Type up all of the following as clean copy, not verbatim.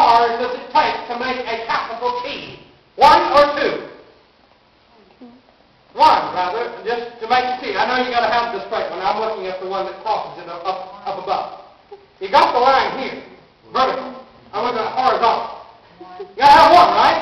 R's does it take to make a capital T? 1 or 2? 1, rather, just to make a T. I know you got to have the straight one. I'm looking at the one that crosses it up above. You got the line here, vertical. I'm looking at horizontal. You got to have 1, right?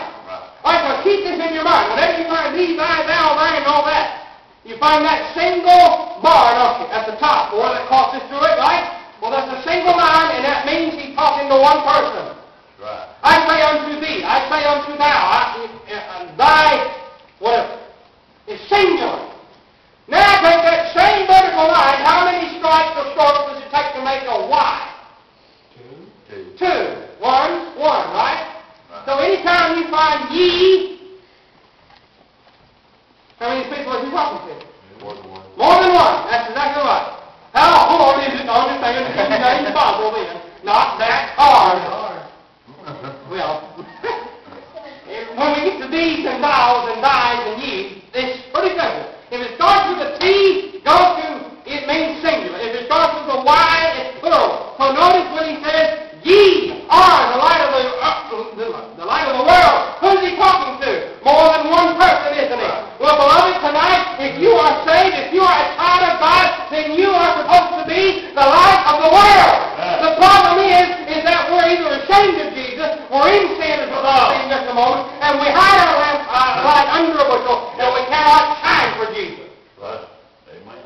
All right, so keep this in your mind. Whenever you find these eyes, and all that, you find that single bar, don't you, at the top, the one that crosses through it, right? Well, that's a single line, and that means he's talking to one person. Right. I say unto thee, I say unto thou, thy, whatever. It's singular. Now take that same vertical line, how many stripes or strokes does it take to make a Y? 2. 2. 1, 1, right? So anytime you find ye, how many people are you talking to? More than 1. More than 1. That's exactly right. How hard is it to understand the King James Bible then? Not that hard. Well, when we get to these and thous and thys and ye, it's pretty simple. If it starts with a T, it means singular. If it starts with a Y, it's plural. So notice when he says, ye are the light of the light of the world. Who's he talking to? More than one person, isn't it? Well, beloved, tonight, if you are saved, if you are a child of God, then you are supposed to be the light of the world. The problem is that we're either ashamed of Jesus, we're in sin as we're seeing just a moment, and we hide our light under a bushel, and we cannot shine for Jesus. Right. Amen.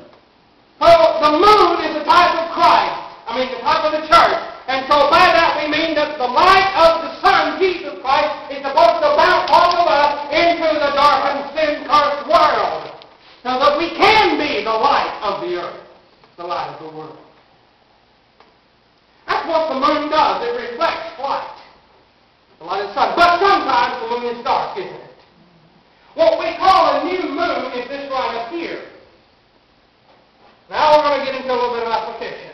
So the moon is the type of Christ. The type of the church. And so by that we mean that the light of the Son, Jesus Christ, is supposed to bounce off of us into the darkened, sin-cursed world. So that we can be the light of the earth, the light of the world. That's what the moon does. It reflects light, the light of the sun. But sometimes the moon is dark, isn't it? What we call a new moon is this right up here. Now we're going to get into a little bit of application.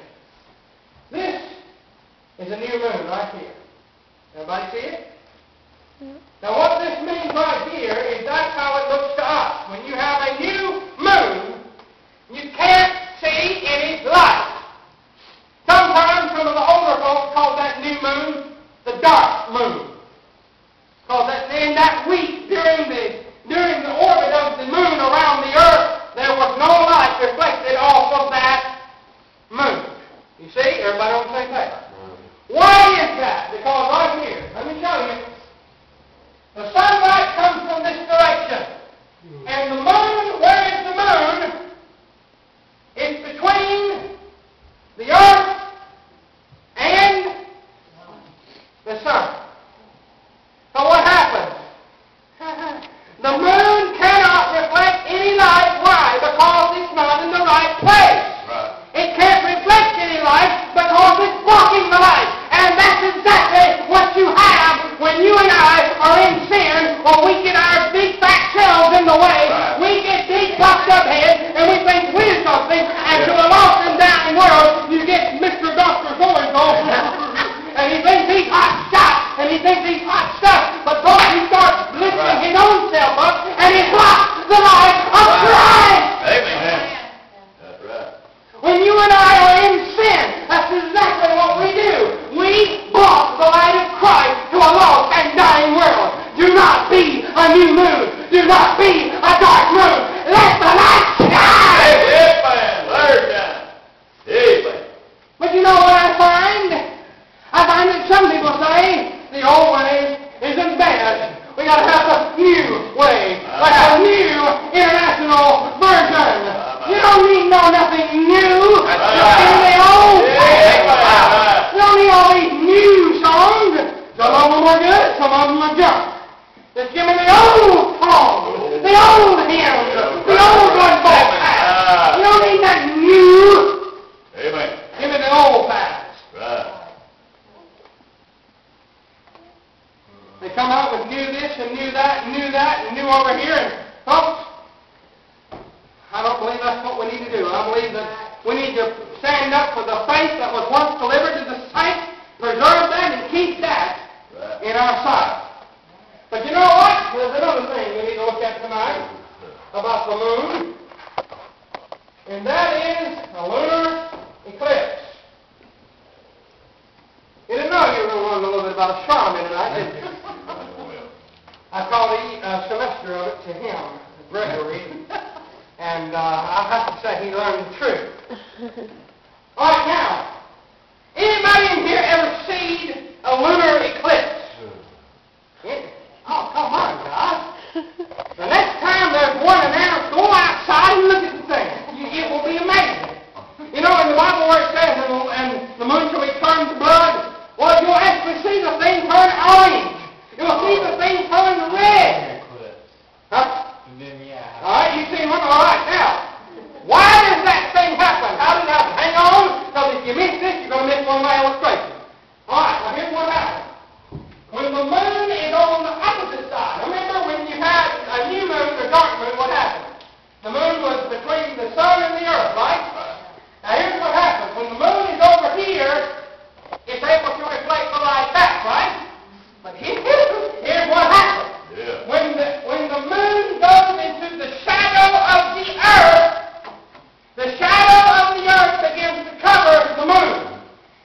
This is a new moon right here. Everybody see it? Yeah. Now what this means right here is that's how it looks to us. When you have a new moon, you can't see any light. Sometimes some of the older folks call that new moon the dark moon. Because in that week during the orbit of the moon around the earth, there was no light reflected off of that moon. You see? Everybody on the same page. Why is that? Because right here, let me show you. The sunlight comes from this direction. And the moon, where is the moon? It's between the earth and the sun. So what happens? The moon cannot reflect any light. Why? Because it's not in the right place. It can't reflect any light because it's blocking the light. And that's exactly what you have when you and I are in sin, or we get our big fat selves in the way. We get big puffed up heads and we think we're something, and to a lost and dying world, you get Mr. Dr. So-and-so, and he thinks he's hot stuff, and he thinks he's hot stuff, but boy, he starts lifting his own self up, and he blocks the light of Christ. Amen. When you and I are in sin, that's exactly what we do. We block the light of Christ to a lost and dying world. Do not be a new moon. Do not be a dark moon. Let the light shine. Amen. Let it shine. Amen. But you know what I find? I find that some people say the old way isn't bad. We got to have the new way, like a new international version. You don't need nothing new. Just give me the old. You don't need all these new songs. Some of them are good, some of them are junk. Just give me the old songs, the old hymns, the old good folk paths. You don't need that new. Amen. Give me the old paths. Right. They come out with new this and new that and new that and new over here. And folks, I don't believe that's what we need to do. I believe that we need to stand up for the faith that was once delivered to the saints, preserve that and keep that in our sight. But you know what? There's another thing we need to look at tonight about the moon, and that is a lunar eclipse. You didn't know you were going to a little bit about astronomy tonight, didn't you? Well, I called a semester of it to him, Gregory, and I have to say he learned the truth. All right, now, anybody in here ever seen a lunar eclipse? Yeah. Oh, come on, guys. The next time there's one announced, go outside and look at the thing. It will be amazing. You know, in the Bible where it says, and the moon shall be turned to blood, well, you'll actually see the thing turn orange. You'll see the thing turn red. Huh? All right, you see one? All right, now, why does that thing happen? How does it happen? Hang on, because if you miss this, you're going to miss one of my illustrations. All right, now here's what happens. When the moon is on the opposite side, remember when you had a new moon or dark moon, what happened? The moon was between the sun and the earth, right? Now here's what happens. When the moon is over here, it's able to reflect the light back, right? But here's what happens. yeah. When the moon goes into the shadow of the shadow of the earth begins to cover the moon.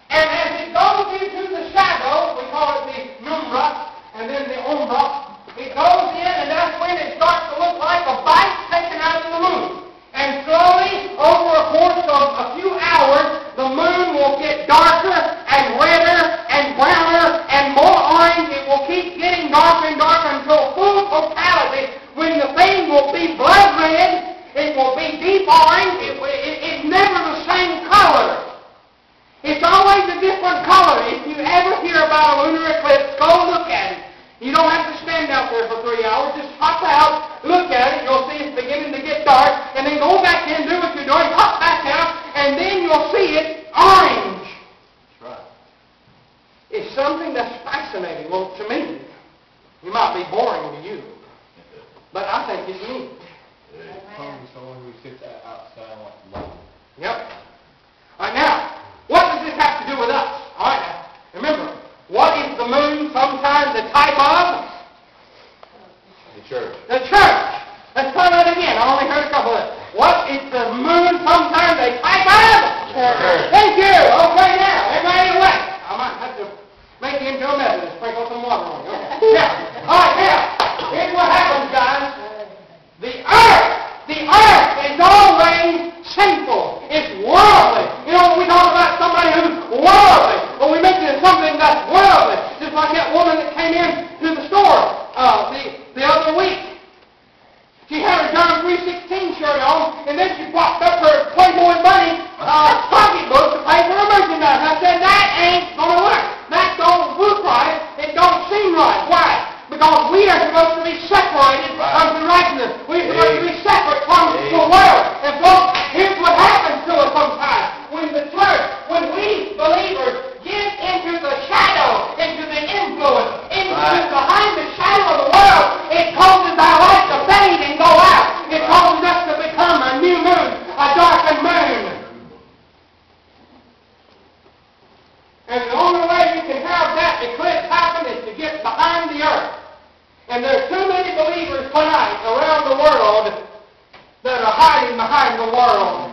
And as it goes into the shadow, we call it the penumbra, and then the umbra, it goes in, and that's when it starts to look like a bite taken out of the moon. And slowly, over a course of a few hours, the moon will get darker and redder and browner and more orange. It will keep getting darker and darker until full totality, when the thing will be blood red, it will be deep orange, it's never the same color. It's always a different color. If you ever hear about a lunar eclipse, go look at it. You don't have to stand out there for 3 hours. Just hop out, look at it. You'll see it's beginning to get dark. And then go back in, do what you're doing, hop back out, and then you'll see it orange. That's right. It's something that's fascinating. Well, to me, it might be boring to you, but I think it's neat. Someone who sits outside like love. Yep. All right, now, what does this have to do with us? All right, now, remember, what is the moon sometimes a type of? The church. The church. Let's try that again. I only heard a couple of it. What is the moon sometimes a type of? Church. Thank you. Okay, now, everybody away. I might have to make you into a Methodist, sprinkle some water on you. Okay. Now, all right, now, here's what happens, guys. The earth is always sinful. It's worldly. You know, when we talk about somebody who's worldly, or we mention something that's worldly, just like that woman that came in to the store the other week. She had her John 3:16 shirt on, and then she popped up her Playboy Bunny pocketbook to pay for her merchandise. I said, that ain't going to work. That don't look right. It don't seem right. Why? Because we are supposed to be separated unto righteousness. We're supposed to be separate from the world. And folks, here's what happens to us sometimes. When the church, when we believers get into the shadow, into the influence, into behind the shadow of the world, it causes our light to fade and go out. It causes us to become a new moon, a darkened moon. And the only way you can have that eclipse happen is to get behind the earth. And there's too many believers tonight around the world that are hiding behind the world.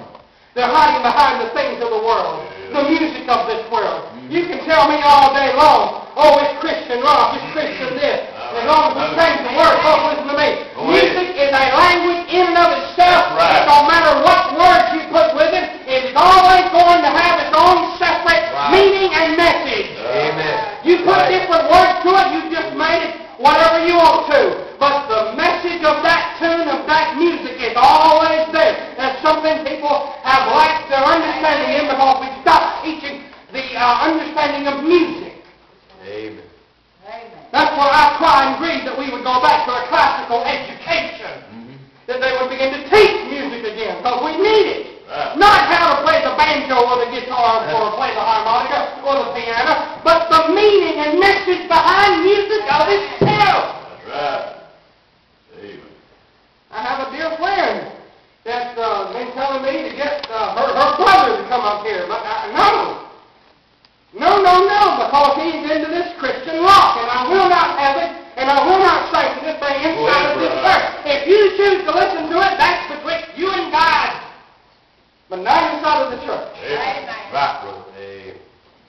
They're hiding behind the things of the world, the music of this world. You can tell me all day long, oh, it's Christian rock, it's Christian this. As long as we change the word, folks, listen to me. Music is a language in and of itself. It don't matter what words you put with it. It's always going to have its own separate meaning and message. Amen. You put different words to it, you just made it whatever you want to. But the message of that tune, of that music is always there. That's something people have lacked their understanding in, because we stopped teaching the understanding of music. Amen. That's why I cry and grieve that we would go back to a classical education. That they would begin to teach music again, because we need it. Not how to play the banjo or the guitar or play the harmonica or the piano, but the meaning and message behind music of itself. That's right. Amen. I have a dear friend that's been telling me to get her brother to come up here, but no, because he's into this Christian rock, and I will not have it, and I will not sanction this thing inside of this church. If you choose to listen to it, that's betwixt you and God, but not inside of the church. Amen. Right, brother.